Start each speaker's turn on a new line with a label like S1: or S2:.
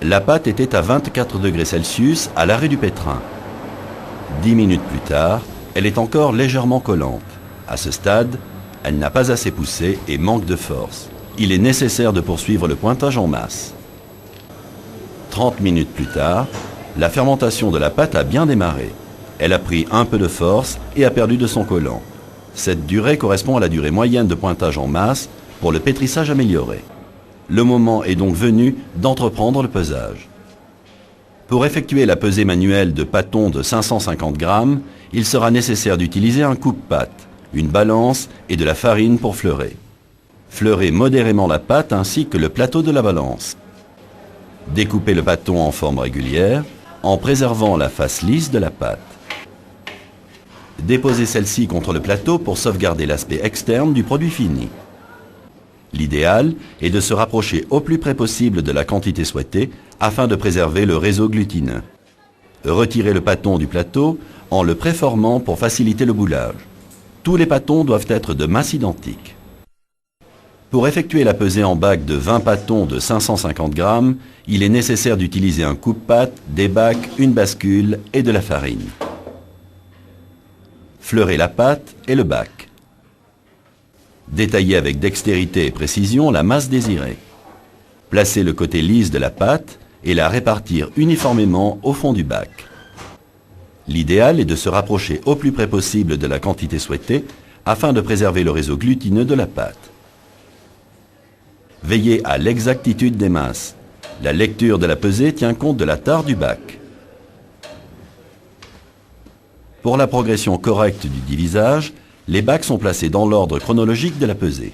S1: La pâte était à 24 degrés Celsius à l'arrêt du pétrin. 10 minutes plus tard, elle est encore légèrement collante. À ce stade, elle n'a pas assez poussé et manque de force. Il est nécessaire de poursuivre le pointage en masse. 30 minutes plus tard, la fermentation de la pâte a bien démarré. Elle a pris un peu de force et a perdu de son collant. Cette durée correspond à la durée moyenne de pointage en masse pour le pétrissage amélioré. Le moment est donc venu d'entreprendre le pesage. Pour effectuer la pesée manuelle de pâtons de 550 grammes, il sera nécessaire d'utiliser un coupe-pâte, une balance et de la farine pour fleurer. Fleurez modérément la pâte ainsi que le plateau de la balance. Découpez le pâton en forme régulière en préservant la face lisse de la pâte. Déposez celle-ci contre le plateau pour sauvegarder l'aspect externe du produit fini. L'idéal est de se rapprocher au plus près possible de la quantité souhaitée afin de préserver le réseau glutineux. Retirez le pâton du plateau en le préformant pour faciliter le boulage. Tous les pâtons doivent être de masse identique. Pour effectuer la pesée en bac de 20 pâtons de 550 grammes, il est nécessaire d'utiliser un coupe-pâte, des bacs, une bascule et de la farine. Fleurez la pâte et le bac. Détaillez avec dextérité et précision la masse désirée. Placez le côté lisse de la pâte et la répartir uniformément au fond du bac. L'idéal est de se rapprocher au plus près possible de la quantité souhaitée afin de préserver le réseau glutineux de la pâte. Veillez à l'exactitude des masses. La lecture de la pesée tient compte de la tare du bac. Pour la progression correcte du divisage, les bacs sont placés dans l'ordre chronologique de la pesée.